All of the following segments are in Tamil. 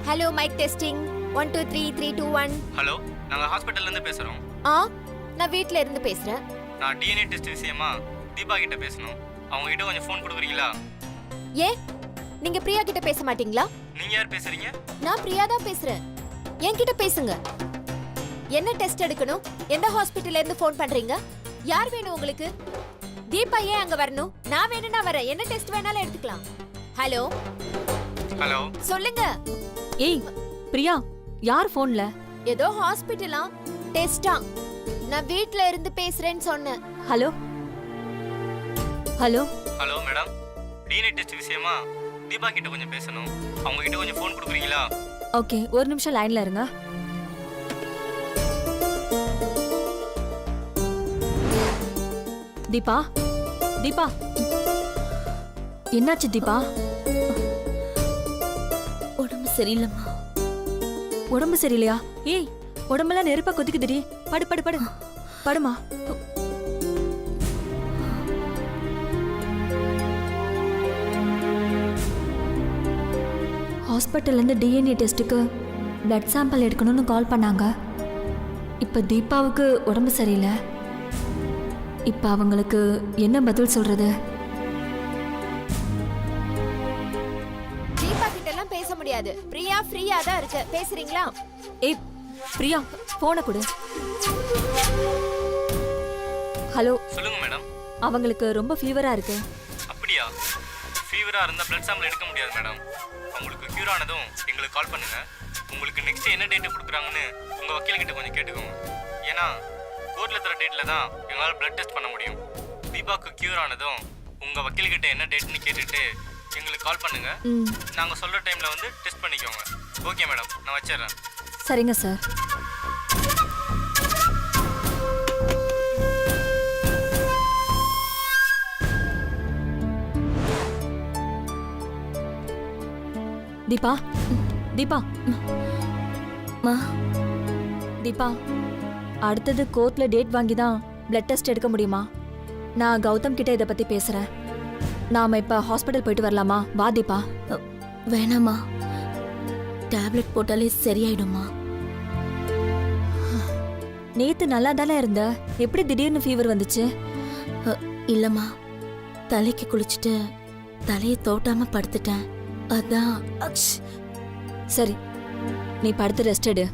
Hello mic testing 1 2 3 3 2 1. ஹலோ, நாங்க ஹாஸ்பிடல்ல இருந்து பேசுறோம். நான் வீட்ல இருந்து பேசுறேன். நான் டிஎன்ஏ டெஸ்ட் விஷயமா தீபா கிட்ட பேசணும். அவங்க கிட்ட கொஞ்சம் ஃபோன் கொடுக்குறீங்களா? ஏ நீங்க பிரியா கிட்ட பேச மாட்டீங்களா? நீங்க யார் பேசுறீங்க? நான் பிரியா தான் பேசுறேன். என்கிட்ட பேசுங்க. என்ன டெஸ்ட் எடுக்கணும்? எந்த ஹாஸ்பிடல்ல இருந்து ஃபோன் பண்றீங்க? யார் வேணும் உங்களுக்கு? தீபா ஏன் அங்க வரணும்? நான் வேணும்னா வரேன். என்ன டெஸ்ட் வேணாலும் எடுத்துக்கலாம். ஹலோ ஹலோ, சொல்லுங்க. ஏய் பிரியா, யார் போன்ல? ஏதோ ஹாஸ்பிடலா டெஸ்டா. நான் வீட்ல இருந்து பேசுறேன்னு சொன்னேன். Hello hello hello madam, DNA test விஷயமா தீபா கிட்ட கொஞ்சம் பேசணும். அவங்க கிட்ட கொஞ்சம் ஃபோன் கொடுக்குறீங்களா? ஓகே, ஒரு நிமிஷம் லைன்ல இருங்க. தீபா, தீபா, என்னாச்சு தீபா? உடம்பு சரியில்லைம்மா. உடம்பு சரியில்லையா? ஏய், உடம்பெல்லாம் நெருப்பா கொதிக்குதுடி. படு படு படு, படுமா. ஹாஸ்பிட்டல்ல இருந்து டிஎன்ஏ டெஸ்ட்டுக்கு பிளட் சாம்பிள் எடுக்கணும்னு கால் பண்ணாங்க. இப்போ தீபாவுக்கு உடம்பு சரியில்லை. இப்போ அவங்களுக்கு என்ன பதில் சொல்றது? தீபா கிட்ட எல்லாம் பேச முடியாது. பிரியா ஃப்ரீயா தான் இருக்கு. பேசுறீங்களா? ஏய் பிரியா, போனை கொடு. ஹலோ, சொல்லுங்க மேடம். அவங்களுக்கு ரொம்ப ஃபீவரா இருக்கு. அப்படியா? ஃபீவரா இருந்தா பிளட் சாம்பிள் எடுக்க முடியாது மேடம். உங்களுக்கு கியூர் ஆனதும் எங்களுக்கு கால் பண்ணுங்க. உங்களுக்கு நெக்ஸ்ட் என்ன டேட் கொடுக்குறாங்கன்னு உங்க வக்கீல் கிட்ட கொஞ்சம் கேட்டுக்கோங்க. ஏன்னா கோர்ட்ல தர டேட்ல தான் எங்களால் பிளட் டெஸ்ட் பண்ண முடியும். தீபாவுக்கு கியூர் ஆனதும் உங்க வக்கீல் கிட்ட என்ன டேட்னு கேட்டுட்டு எங்களுக்கு கால் பண்ணுங்க. நாங்க சொல்ற டைம்ல வந்து டெஸ்ட் பண்ணிக்கோங்க. ஓகே மேடம், நான் வச்சிடுறேன். சரிங்க சார். தீபா, தீபா, மா, தீபா, அடுத்தது கோர்ட்ல டேட் வாங்கி தான் பிளட் டெஸ்ட் எடுக்க முடியுமா? நான் கௌதம் கிட்ட இதை பத்தி பேசுறேன். நாம இப்ப ஹாஸ்பிட்டல் போயிட்டு வரலாமா? வா தீபா. வேணாம்மா. டேப்லெட் போட்டாலே சரியாயிடுமா? நேத்து நல்லா தானே இருந்த, எப்படி திடீர்னு ஃபீவர் வந்துச்சு? இல்லம்மா, தலைக்கு குளிச்சுட்டு தலையை தோட்டாம படுத்துட்டேன். அதான். சரி, நீ படுத்து ரெஸ்ட் எடு.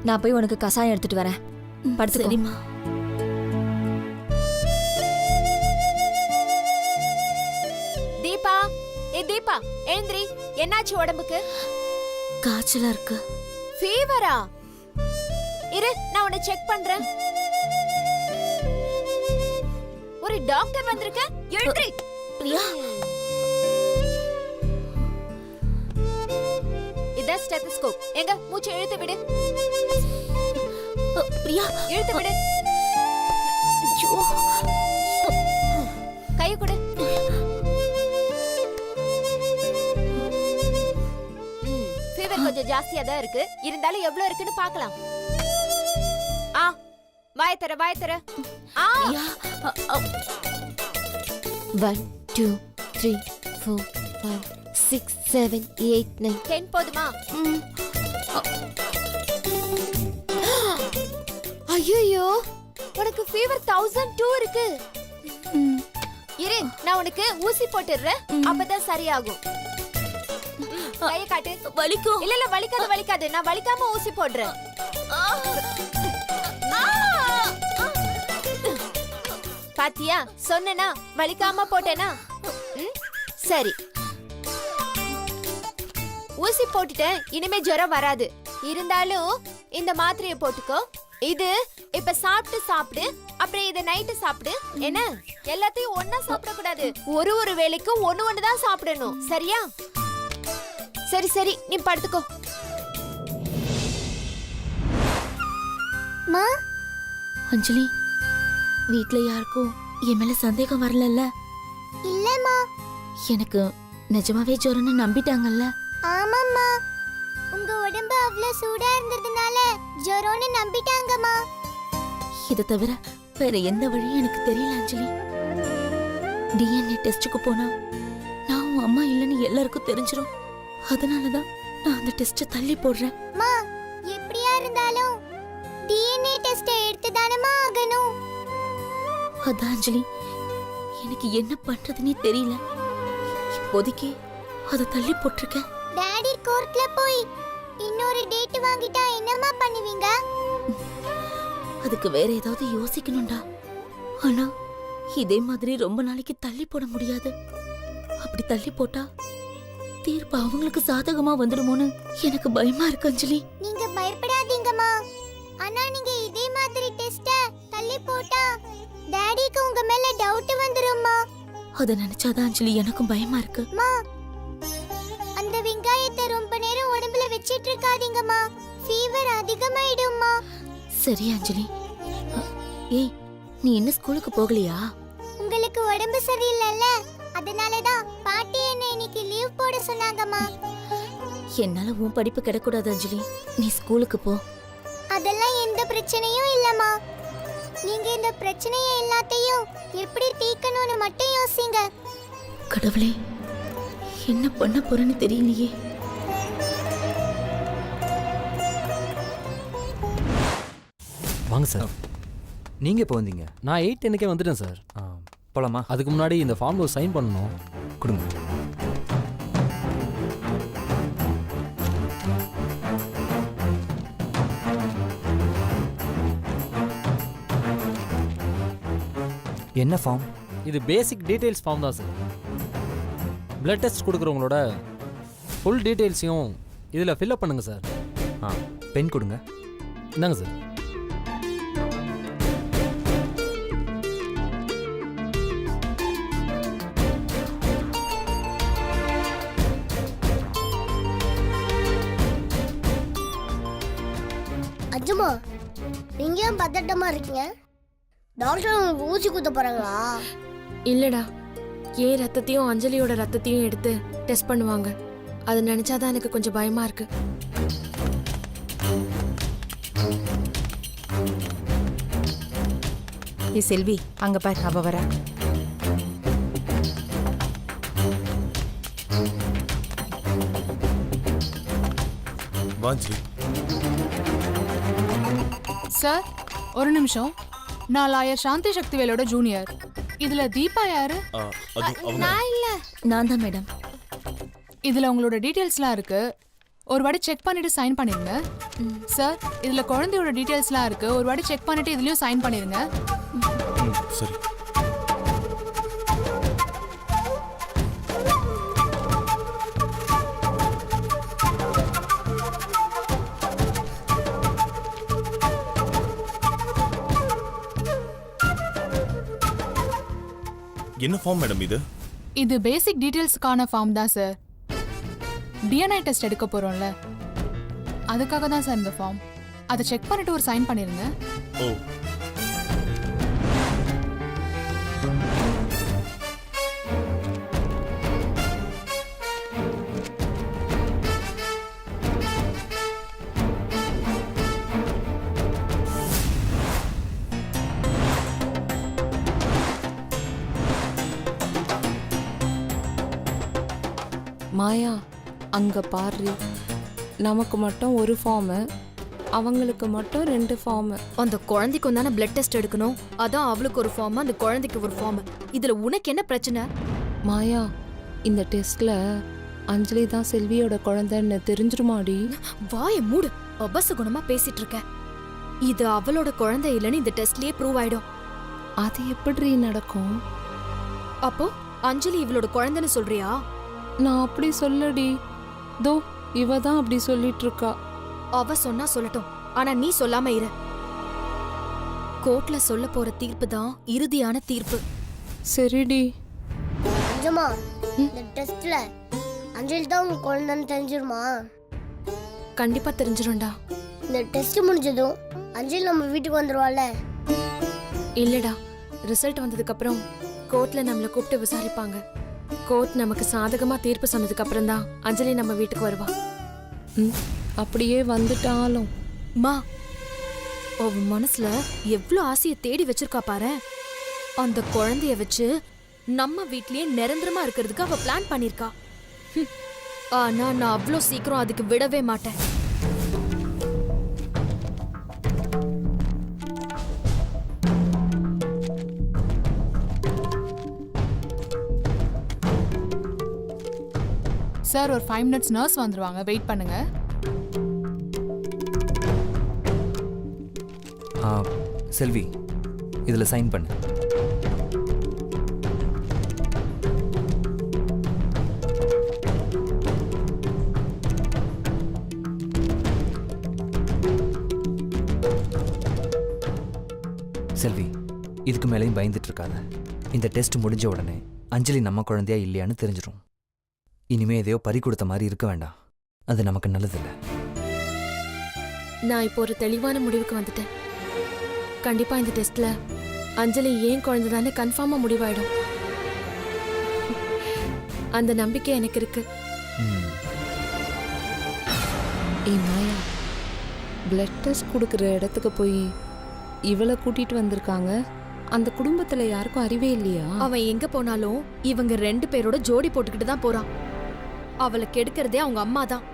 நான் போய் உனக்கு கசாயம் எடுத்துட்டு வரேன். படுத்து. சரிம்மா. தீபா, தீபா எழுந்திரி. என்னாச்சு உடம்புக்கு? காய்ச்சலா இருக்கு. ஃபீவரா? இரு, நான் உன்னை செக் பண்றேன். ஒரு டாக்டர் வந்திருக்க. எழுந்திரி. பிரியா, இதான் ஸ்டெத்தஸ்கோப். எங்க மூச்சு இழுத்து விடு. பிரியா, இழுத்து விடு. ஐயோ, கை கொடு. ஃபீவர் கொஞ்சம் ஜாஸ்தியா தான் இருக்கு. இருந்தாலும் எவ்வளவு இருக்குன்னு பார்க்கலாம். வாயத்தர வாயத்தர. பிரியா, 1 2 3 4 5 6 7 8 9 10 போதுமா? ஐயோ, உனக்கு ஃபீவர் 1002 இருக்கு. இரு, நான் உனக்கு ஊசி போட்டுறேன். அப்பதான் சரியாகும். கைய காட்டு. வலிக்கும். இல்ல இல்ல, வலிக்காது வலிக்காது. நான் வலிக்காம ஊசி போடுறேன். பாத்தியா, சொன்னேனா? வலிக்காம போட்டேனா? சரி, ஊசி போட்டுட்டேன். இனிமே ஜுரம் வராது. இருந்தாலும் இந்த மாத்திரையை போட்டுக்கோ. இது இப்ப சாப்பிடு. அப்புறம் இத நைட்டு சாப்பிடு. என்ன, எல்லாத்தையும் ஒன்னா சாப்பிட கூடாது. ஒரு வேளைக்கு ஒண்ணு தான் சாப்பிடணும். சரியா? சரி சரி, நீ படுத்துக்கோ. மா, அஞ்சலி, வீட்ல யாருக்கும் என் மேல சந்தேகம் வரலல்ல? இல்லம்மா. எனக்கு நிஜமாவே ஜுரம்னு நம்பிட்டாங்கல்ல? ஆமாம்மா, உங்க உடம்பு அவ்வளவு சூடா இருந்ததுனால ஜுரம்னு நம்பிட்டாங்கம்மா. இதை தவிர வேற எந்த வழியும் எனக்கு தெரியல அஞ்சலி. டிஎன்ஏ டெஸ்டுக்கு போனா நான் உன் அம்மா இல்லைன்னு எல்லாருக்கும் தெரிஞ்சிரும். அதனாலதான் நான் அந்த டெஸ்ட்டை தள்ளி போடுறேன். மா எப்படியா இருந்தாலும் டிஎன்ஏ டெஸ்ட் எடுத்து தானமா ஆகணும். அதான் அஞ்சலி, எனக்கு என்ன பண்றதுன்னே தெரியல. இப்போதைக்கு அதை தள்ளி போட்டிருக்கேன். டாடி கோர்ட்ல போய் இன்னொரு டேட் வாங்கிட்டா என்னமா பண்ணுவீங்க? அதுக்கு வேற ஏதாவது யோசிக்கணும்டா. ஆனா இதே மாதிரி ரொம்ப நாளைக்கு தள்ளி போட முடியாது. அப்படி தள்ளி போட்டா தீர்ப்பு அவங்களுக்கு சாதகமா வந்துடுமோன்னு எனக்கு பயமா இருக்கு அஞ்சலி. நீங்க பயப்படாதீங்கம்மா. ஆனா நீங்க இதே மாதிரி டெஸ்ட தள்ளி போட்டா டாடிக்கு உங்க மேல டவுட் வந்துரும்மா. அத நினைச்சாதான் அஞ்சலி எனக்கும் பயமா இருக்கு. மா அந்த வெங்காயத்தை ரொம்ப நேரம் உடம்புல வச்சிட்டு இருக்காதீங்கம்மா. ஃபீவர் அதிகமாயிடும்மா. சரி அஞ்சலி. ஏய், நீ இன்னும் ஸ்கூலுக்கு போகலையா? உங்களுக்கு உடம்பு சரியில்லைல்ல, அதனாலதான் பாட்டி என்ன இன்னைக்கு லீவ் போட சொன்னாங்கம்மா. என்னால உன் படிப்பு கிடக்கூடாது அஞ்சலி. நீ ஸ்கூலுக்கு போ. அதெல்லாம் எந்த பிரச்சனையும் இல்லம்மா. நீங்க இந்த பிரச்சனையை எல்லாத்தையும் எப்படி தீர்க்கணும்னு மட்டும் யோசிங்க. கடவுளே, என்ன பண்ண போறேன்னு தெரியலையே. வாங்க சார். நீங்கள் எப்போ வந்தீங்க? நான் 8:10 வந்துட்டேன் சார். போலாமா? அதுக்கு முன்னாடி இந்த ஃபார்மில் ஒரு சைன் பண்ணணும். கொடுங்க. என்ன ஃபார்ம்? இது பேசிக் டீட்டெயில்ஸ் ஃபார்ம் தான் சார். பிளட் டெஸ்ட் கொடுக்குறவங்களோட ஃபுல் டீட்டெயில்ஸையும் இதில் ஃபில்அப் பண்ணுங்க சார். பென் கொடுங்க. இந்தாங்க சார். அஜுமா, நீங்க ஏன் பதட்டமா இருக்கீங்க? டாக்டர் உங்களுக்கு ஊசி குத்த போறாங்களா? இல்லடா, ஏன் ரத்தத்தையும் அஞ்சலியோட ரத்தத்தையும் எடுத்து டெஸ்ட் பண்ணுவாங்க. அதை நினைச்சாதான் எனக்கு கொஞ்சம் பயமா இருக்கு. ஏ செல்வி, அங்க பார், அவ வர. சார், ஒரு நிமிஷம். நான் லாயர் சாந்தி சக்திவேலோட ஜூனியர். இதுல தீபா யாரு? நான் இல்ல. நான் தான் மேடம். இதுல உங்களோட டீடைல்ஸ்லாம் இருக்கு. ஒரு வாட்டி செக் பண்ணிட்டு சைன் பண்ணிருங்க. சார், இதுல குழந்தையோட டீடைல்ஸ்லாம் இருக்கு. ஒரு வாட்டி செக் பண்ணிட்டு இதுலயும் சைன் பண்ணிருங்க. சரி. என்ன ஃபார்ம் மேடம் இது? இது பேசிக் டீடைல்ஸ்க்கான ஃபார்ம் தான் சார். டிஎன்ஏ டெஸ்ட் எடுக்க போறோம்ல, அதுக்காக தான் சார் இந்த ஃபார்ம். அதை செக் பண்ணிட்டு ஒரு சைன் பண்ணிருங்க. ஓ. மாயா, அங்க பாரு. நமக்கு மட்டும் ஒரு ஃபார்மு, அவங்களுக்கு மட்டும் 2 ஃபார்மு. அந்த குழந்தைக்கு தானே பிளட் டெஸ்ட் எடுக்கணும். அதான் அவளுக்கு ஒரு ஃபார்ம், அந்த குழந்தைக்கு ஒரு ஃபார்ம். இதுல உனக்கு என்ன பிரச்சனை? மாயா, இந்த டெஸ்ட்ல அஞ்சலி தான் செல்வியோட குழந்தைன்னு தெரிஞ்சிருமாடி? வாயை மூடு. அபசகுணமா பேசிட்டு இருக்க. இது அவளோட குழந்தை இல்லைன்னு இந்த டெஸ்ட்லயே ப்ரூவ் ஆயிடும். அது எப்படி நடக்கும்? அப்போ அஞ்சலி இவளோட குழந்தைன்னு சொல்றியா? நான் அப்படி சொல்லடி. தோ இவ தான் அப்படி சொல்லிட்டு இருக்கா. அவ சொன்னா சொல்லட்டும், ஆனா நீ சொல்லாம இரு. கோர்ட்ல சொல்ல போற தீர்ப்பு தான் இறுதியான தீர்ப்பு. சரிடி. அஜுமா, இந்த டெஸ்ட்ல அஞ்சலி தான் உங்க குழந்தைன்னு தெரிஞ்சிருமா? கண்டிப்பா தெரிஞ்சிரும்டா. இந்த டெஸ்ட் முடிஞ்சதும் அஞ்சலி நம்ம வீட்டுக்கு வந்துருவாள்ல? இல்லடா, ரிசல்ட் வந்ததுக்கு அப்புறம் கோர்ட்ல நம்மள கூப்பிட்டு விசாரிப்பாங்க. கோர்ட் நமக்கு சாதகமா தீர்ப்பு சொன்னதுக்கு அப்புறம் தான் அஞ்சலி நம்ம வீட்டுக்கு வருவா. அப்படியே வந்துட்டாலும் மா, அவ மனசுல எவ்வளவு ஆசைய தேடி வச்சிருக்கா பாரு. அந்த குழந்தைய வச்சு நம்ம வீட்லயே நிரந்தரமா இருக்கிறதுக்கு அவ பிளான் பண்ணிருக்கா. ஆனா நான் அவ்வளோ சீக்கிரம் அதுக்கு விடவே மாட்டேன். சார் ஒரு 5 மினிட்ஸ் நர்ஸ் வந்துருவாங்க, வெயிட் பண்ணுங்க. செல்வி இதில் சைன் பண்ணு. செல்வி, இதுக்கு மேலேயும் பயந்துட்டு இருக்காத. இந்த டெஸ்ட் முடிஞ்ச உடனே அஞ்சலி நம்ம குழந்தையா இல்லையான்னு தெரிஞ்சிடும். இனிமே எதையோ பறி கொடுத்த மாதிரி இருக்க வேண்டாம். அது நமக்கு நல்லதில்லை. நான் இப்போ ஒரு தெளிவான முடிவுக்கு வந்துட்டேன். கண்டிப்பா இந்த டெஸ்ட்ல அஞ்சலி ஏன் குழந்தைதானே கன்ஃபார்மா முடிவாயிடும். அந்த நம்பிக்கை எனக்கு இருக்கு. ஏய் மாயா, பிளட் டெஸ்ட் கொடுக்குற இடத்துக்கு போய் இவளை கூட்டிட்டு வந்திருக்காங்க. அந்த குடும்பத்துல யாருக்கும் அறிவே இல்லையா? அவன் எங்க போனாலும் இவங்க 2 பேரோட ஜோடி போட்டுக்கிட்டு தான் போறான். அவளை கெடுக்கிறதே அவங்க அம்மா தான்.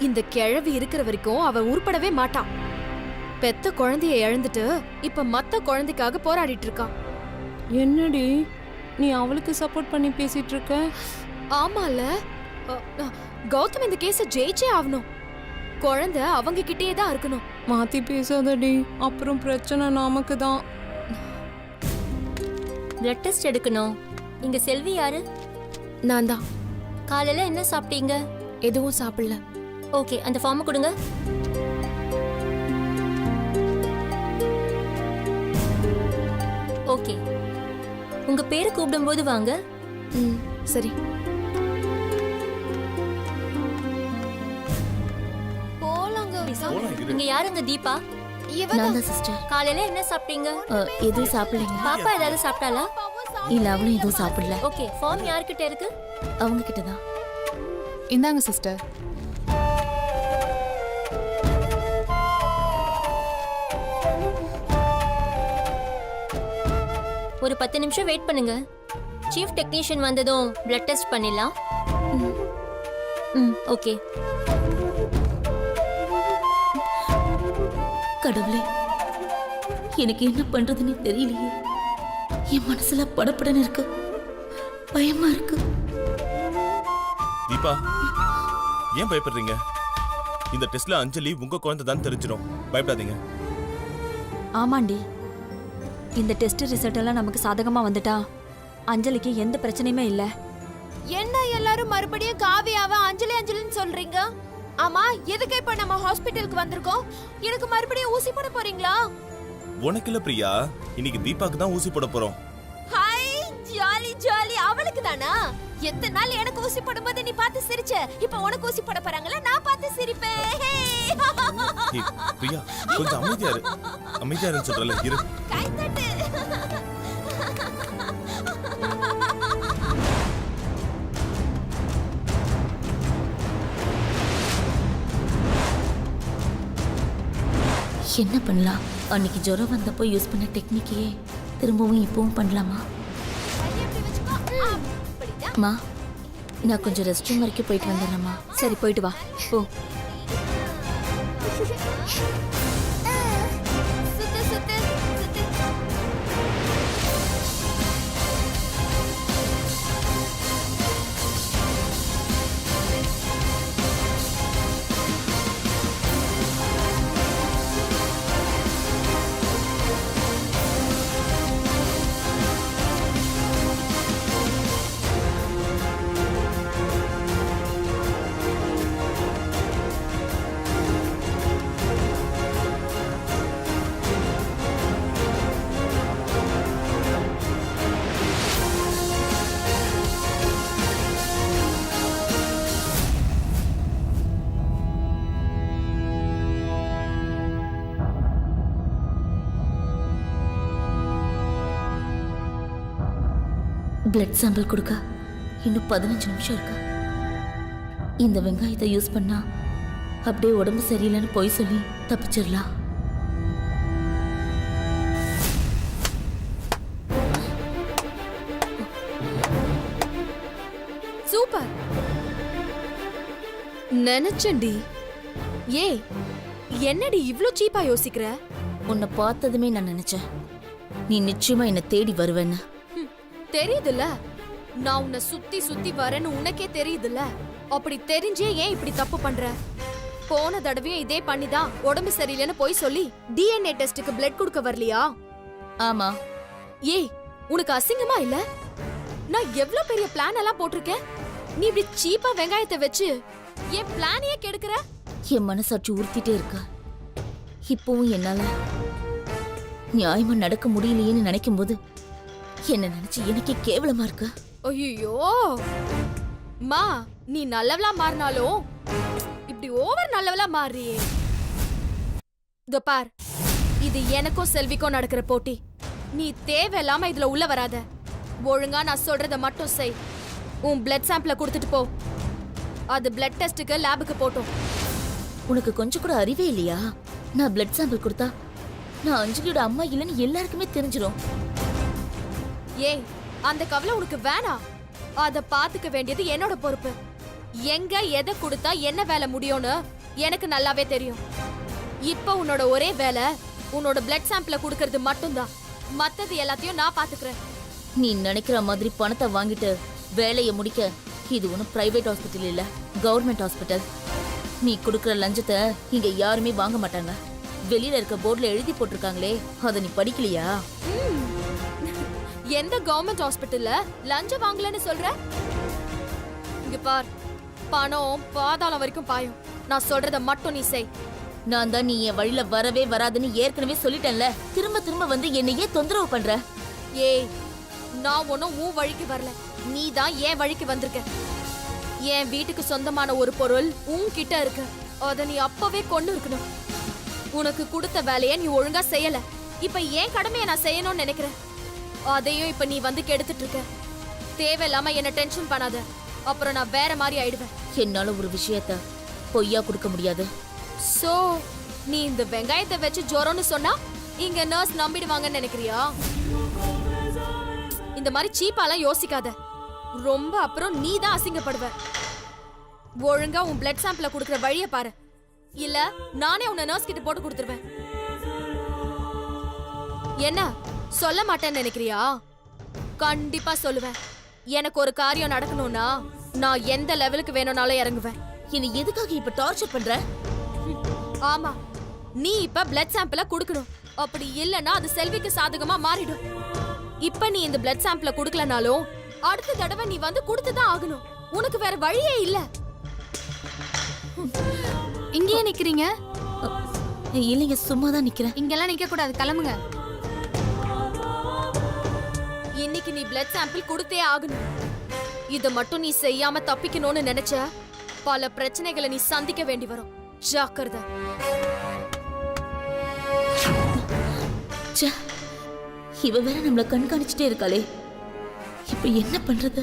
இந்த கிழவி இருக்கிற வரைக்கும் அவ உருப்படவே மாட்டான். பெத்த குழந்தைய இழந்துட்டு இப்ப மத்த குழந்தைக்காக போராடிட்டு இருக்கா. என்னடி நீ அவளுக்கு சப்போர்ட் பண்ணி பேசிட்டு இருக்க? ஆமால, கௌதம் இந்த கேஸ ஜெயிச்சே ஆகணும். குழந்தை அவங்க கிட்டேயே தான் இருக்கணும். மாத்தி பேசாதடி, அப்புறம் பிரச்சனை நமக்கு தான். பிளட் டெஸ்ட் எடுக்கணும். இங்க செல்வி யாரு? நான் தான். காலையில என்ன சாப்பிட்டீங்க? எதுவும் சாப்பிடல. ஓகே, அந்த ஃபார்ம் கொடுங்க. ஓகே, உங்க பேரை கூப்பிடும்போது வாங்க. சரி. இங்க யாருங்க? தீபா. இவதான் சிஸ்டர். காலையில என்ன சாப்பிட்டீங்க? எதுவும் சாப்பிடலைங்க. பாப்பா ஏதாவது சாப்பிட்டாளா? இல்ல, அவளும் எதுவும் சாப்பிடல. ஓகே, ஃபார்ம் யார்கிட்ட இருக்கு? அவங்க கிட்ட தான். இந்தாங்க சிஸ்டர். ஒரு 10 நிமிஷம் வெயிட் பண்ணுங்க. சீஃப் டெக்னீஷியன் வந்ததும் பிளட் டெஸ்ட் பண்ணிடலாம். ஓகே. கடவுளே, எனக்கு என்ன பண்றதுன்னு தெரியலையே. என் மனசுல படப்படன்னு இருக்கு, பயமா இருக்கு. தீபா, ஏன் பயப்படுறீங்க? இந்த டெஸ்ட்ல அஞ்சலி உங்க குழந்தை தான் தெரிஞ்சிடும். பயப்படாதீங்க. ஆமாண்டி, இந்த டெஸ்ட் ரிசல்ட் எல்லாம் நமக்கு சாதகமா வந்துட்டா அஞ்சலிக்கு எந்த பிரச்சனையுமே இல்ல. என்ன எல்லாரும் மறுபடியும் காவியாவ அஞ்சலி அஞ்சலின்னு சொல்றீங்க? ஆமா, எதுக்கு இப்ப நம்ம ஹாஸ்பிடலுக்கு வந்திருக்கோம்? எனக்கு மறுபடியும் ஊசி போட போறீங்களா? உனக்கு இல்ல பிரியா, இன்னைக்கு தீபாக்கு தான் ஊசி போட போறோம். Hi, jolly jolly. அவளுக்கு தானா? எத்தனை நாள் எனக்கு ஊசி போடும்போது நீ பார்த்து சிரிச்ச. இப்ப உனக்கு ஊசி போட போறாங்களா? நான் பார்த்து சிரிப்பேன். ஏய், பிரியா கொஞ்சம் அமைதியா இரு. அமைதியா இருன்னு சொல்றல, இரு. கை தட்டு. என்ன பண்ணலாம்? அன்னைக்கு ஜுரம் வந்தப்போ யூஸ் பண்ண டெக்னிக்கையே திரும்பவும் இப்பவும் பண்ணலாமா? கையை இப்படி வச்சுக்கோ. அப்படிதான். அம்மா, நான் கொஞ்சம் ரெஸ்ட் ரூம் வரைக்கும் போயிட்டு வந்துடுறேம்மா. சரி, போயிட்டு வா. போ. சுத்து சுத்து சுத்து. பிளட் சாம்பிள் கொடுக்க இன்னும் 15 நிமிஷம் இருக்கு. இந்த வெங்காயத்தை யூஸ் பண்ணா அப்படியே உடம்பு சரியில்லைன்னு போய் சொல்லி தப்பிச்சிடலாம். சூப்பர். நினைச்சேன்டி. ஏய், என்னடி இவ்ளோ சீப்பா யோசிக்கிற? உன்னை பார்த்ததுமே நான் நினைச்சேன் நீ நிச்சயமா என்ன தேடி வருவேன்னு. தெரியுதுல்ல, நான் உன்னை சுத்தி சுத்தி வரேன்னு உனக்கே தெரியுதுல்ல. அப்படி தெரிஞ்சே ஏன் இப்படி தப்பு பண்ற? போன தடவையும் இதே பண்ணிதான் உடம்பு சரியில்லைன்னு போய் சொல்லி டிஎன்ஏ டெஸ்டுக்கு பிளட் கொடுக்க வரலையா? ஆமா. ஏய், உனக்கு அசிங்கமா இல்ல? நான் எவ்ளோ பெரிய பிளான் எல்லாம் போட்டிருக்கேன். நீ இப்படி சீப்பா வெங்காயத்தை வச்சு என் பிளானையே கெடுக்கிற. என் மனசாட்சி உறுத்திட்டே இருக்க. இப்பவும் என்னால நியாயமா நடக்க முடியலையேன்னு நினைக்கும் போது என்ன நினைச்சு எனக்கே கேவலமா இருக்கு. ஐயோ மா, நீ நல்லவளா மாறினாலும் இப்படி ஓவர் நல்லவளா மாறியே. இதோ பார், இது எனக்கும் செல்விக்கும் நடக்கிற போட்டி. நீ தேவையில்லாம இதுல உள்ள வராத. ஒழுங்கா நான் சொல்றத மட்டும் செய். உன் பிளட் சாம்பிள கொடுத்துட்டு போ. அது பிளட் டெஸ்டுக்கு லேபுக்கு போட்டோம். உனக்கு கொஞ்சம் கூட அறிவே இல்லையா? நான் பிளட் சாம்பிள் கொடுத்தா நான் அஞ்சலியோட அம்மா இல்லைன்னு எல்லாருக்குமே தெரிஞ்சிடும். ஏய், அந்த கவலை உனக்கு வேணாம். அத பாத்துக்க வேண்டியது என்னோட பொறுப்பு. எங்க எதை கொடுத்தா என்ன வேலை முடியும்னு எனக்கு நல்லாவே தெரியும். இப்ப உன்னோட ஒரே வேலை உன்னோட பிளட் சாம்பிள கொடுக்கறது மட்டும்தான். மத்தது எல்லாத்தையும் நான் பாத்துக்கிறேன். நீ நினைக்கிற மாதிரி பணத்தை வாங்கிட்டு வேலையை முடிக்க இது ஒன்றும் பிரைவேட் ஹாஸ்பிட்டல் இல்ல, கவர்மெண்ட் ஹாஸ்பிட்டல். நீ கொடுக்கற லஞ்சத்தை இங்க யாருமே வாங்க மாட்டாங்க. வெளியில இருக்க போர்டுல எழுதி போட்டிருக்காங்களே, அதை நீ படிக்கலையா? எந்த கவர்மெண்ட் ஹாஸ்பிட்டல்ல லஞ்சம் வாங்கலன்னு சொல்ற? இங்க பார், பணம் பாதாளம் வரைக்கும் பாயும். நான் சொல்றத மட்டும் நீ செய். நான் தான் நீ என் வழியில வரவே வராதுன்னு ஏற்கனவே சொல்லிட்டேன்ல. திரும்ப திரும்ப வந்து என்னையே தொந்தரவு பண்ற. ஏய், நான் ஒன்னும் உன் வழிக்கு வரல, நீ தான் என் வழிக்கு வந்திருக்க. என் வீட்டுக்கு சொந்தமான ஒரு பொருள் உன்கிட்ட இருக்கு. அத நீ அப்பவே கொண்டு இருக்கணும். உனக்கு கொடுத்த வேலையை நீ ஒழுங்கா செய்யல. இப்ப ஏன் கடமையை நான் செய்யணும்னு நினைக்கிறேன். அதையும் இப்ப நீ வந்து கெடுத்துட்டு இருக்க. தேவையில்லாம என்ன டென்ஷன் பண்ணாத, அப்புறம் நான் வேற மாதிரி ஆயிடுவேன். என்னால ஒரு விஷயத்த பொய்யா கொடுக்க முடியாது. சோ நீ இந்த வெங்காயத்தை வச்சு ஜோரம்னு சொன்னா இங்க நர்ஸ் நம்பிடுவாங்கன்னு நினைக்கிறியா? இந்த மாதிரி சீப்பாலாம் யோசிக்காத. ரொம்ப அப்புறம் நீ தான் அசிங்கப்படுவ. ஒழுங்கா உன் பிளட் சாம்பிள குடுக்குற வழிய பாரு, இல்ல நானே உன்னை நர்ஸ் கிட்ட போட்டு கொடுத்துருவேன். என்ன சொல்ல மாட்டேன்னு நினைக்கிறியா? கண்டிப்பா சொல்லுவேன். எனக்கு ஒரு காரியம் நடக்கணும்னா நான் எந்த லெவலுக்கு வேணும்னாலும் இறங்குவேன். என்னை எதுக்காக இப்ப டார்ச்சர் பண்ற? ஆமா, நீ இப்ப பிளட் சாம்பிள குடுக்கணும். அப்படி இல்லனா அது செல்விக்கு சாதகமா மாறிடும். இப்ப நீ இந்த பிளட் சாம்பிள குடுக்கலனாலும் அடுத்த தடவை நீ வந்து கொடுத்துதான் ஆகணும். உனக்கு வேற வழியே இல்ல. இங்கேயே நிக்கிறீங்க? இல்லைங்க, சும்மா தான் நிக்கிறேன். இங்கெல்லாம் நிக்க கூடாது, கிளம்புங்க. இன்னைக்கு நீ பிளட் சாம்பிள் கொடுத்தே ஆகணும். இத மட்டும் நீ செய்யாம தப்பிக்கணும்னு நினைச்ச பல பிரச்சனைகளை நீ சந்திக்க வேண்டி வரும். ஜாக்கிரதை. இவ வேற நம்மள கண்காணிச்சுட்டே இருக்காளே. இப்ப என்ன பண்றது?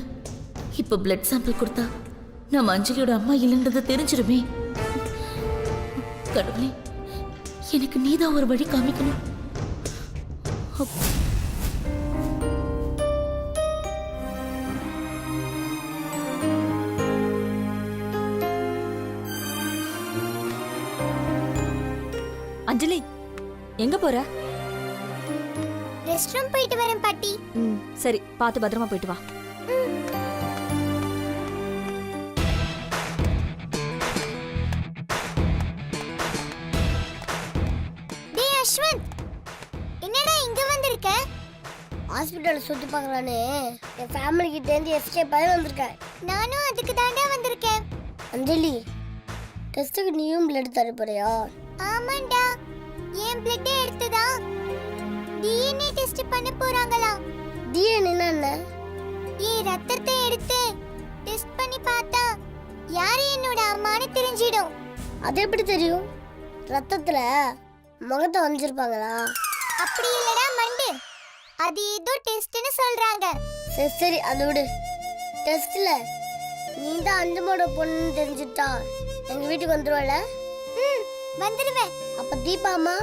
இப்ப பிளட் சாம்பிள் கொடுத்தா நம்ம அஞ்சலியோட அம்மா இல்லைன்றத தெரிஞ்சிருமே. கடவுளே, எனக்கு நீதான் ஒரு வழி காமிக்கணும். அஞ்சலி, எங்க போற? ரெஸ்ட் ரூம் போயிட்டு வரேன் பாட்டி. சரி, பார்த்து பத்திரமா போயிட்டு வா. டேய் அஸ்வந்த், என்னடா இங்க வந்திருக்க? ஹாஸ்பிடல்ல சுத்தி பார்க்கலான்னு என் ஃபேமிலி கிட்ட இருந்து எஸ்கேப் ஆகி வந்திருக்கேன். நானும் அதுக்கு தாண்டா வந்திருக்கேன். அஞ்சலி, டெஸ்ட்டுக்கு நீயும் பிளட் தர போறியா? ஆமாண்டா, என் பிளட் எடுத்துதா டிஎன்ஏ டெஸ்ட் பண்ண போறாங்களா? டிஎன்ஏ என்ன? ரத்தத்தை எடுத்து டெஸ்ட் பண்ணி பார்த்தா யாரு என்னோட அம்மான்னு தெரிஞ்சிடும். அது எப்படி தெரியும்? ரத்தத்துல முகத்தை வஞ்சிருப்பாங்களா? அப்படி இல்லடா மண்டு, அது ஏதோ டெஸ்ட்னு சொல்றாங்க. சரி சரி, அது விடு. டெஸ்ட்ல நீ தான் அஞ்சமோட பொண்ணுன்னு தெரிஞ்சுட்டா எங்க வீட்டுக்கு வந்துருவல? வந்துருவேன். அப்ப தீபா அம்மா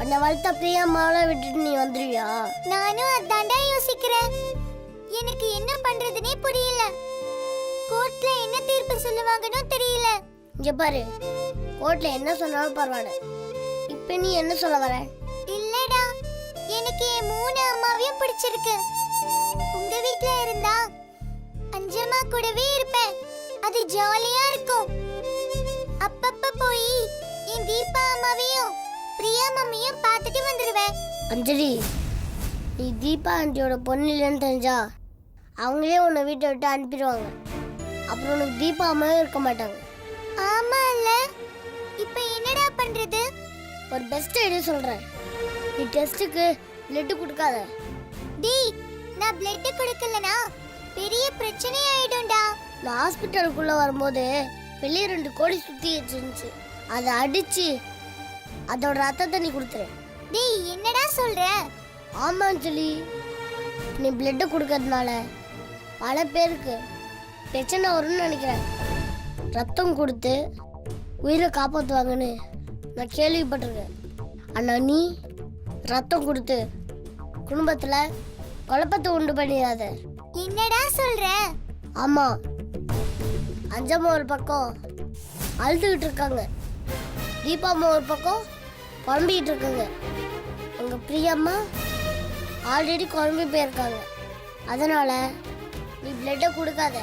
உன்னை வளர்த்த பிரியா அம்மாவை விட்டுட்டு நீ வந்துருவியா? நானும் அதாண்டா யோசிக்கிறேன். எனக்கு என்ன பண்றதுனே புரியல. கோர்ட்ல என்ன தீர்ப்பு சொல்லுவாங்கன்னு தெரியல. இங்க பாரு, கோர்ட்ல என்ன சொன்னாலும் பரவாயில்ல. இப்போ நீ என்ன சொல்ல வர? இல்லடா, எனக்கு என் 3 அம்மாவையும் பிடிச்சிருக்கு. உங்க வீட்ல இருந்தா அஞ்சம்மா கூடவே இருப்பேன். அது ஜாலியா இருக்கும். அப்பப்ப போய் என் தீபா அம்மாவையும் பிரியா மம்மியும் பார்த்துட்டு வந்துடுவேன். அஞ்சலி, நீ தீபா ஆண்டியோட பொண்ணு இல்லைன்னு தெரிஞ்சா அவங்களே உன்னை வீட்டை விட்டு அனுப்பிடுவாங்க. அப்புறம் உனக்கு தீபா அம்மாவே இருக்க மாட்டாங்க. ஆமா இல்ல, இப்போ என்னடா பண்றது? ஒரு பெஸ்ட் ஐடியா சொல்றேன். நீ டெஸ்ட்டுக்கு பிளட் கொடுக்காத. டேய், நான் பிளட் கொடுக்கலனா பெரிய பிரச்சனை ஆயிடும்டா. நான் ஹாஸ்பிட்டலுக்குள்ள வரும்போது வெளியே 2 கோழி சுத்தி இருந்துச்சு. அதை அடிச்சு அதோட ரத்தத்தை நீ கொடுத்துரு. டேய், என்னடா சொல்ற? ஆமா சொல்லி, நீ பிளட் கொடுக்கறதுனால பல பேருக்கு பிரச்சனை வரும்னு நினைக்கிறேன். ரத்தம் கொடுத்து உயிரை காப்பாற்றுவாங்கன்னு நான் கேள்விப்பட்டிருக்கேன். ஆனால் நீ ரத்தம் கொடுத்து குடும்பத்தில் குழப்பத்தை உண்டு பண்ணிடாத. என்னடா சொல்ற? ஆமாம், அஞ்சம்மா ஒரு பக்கம் அழுதுகிட்டு இருக்காங்க, தீபாம்மா ஒரு பக்கம் குழம்பிக்கிட்டு இருக்காங்க. உங்கள் பிரியம்மா ஆல்ரெடி குழம்பி போயிருக்காங்க. அதனால் நீ பிளட்டை கொடுக்காத.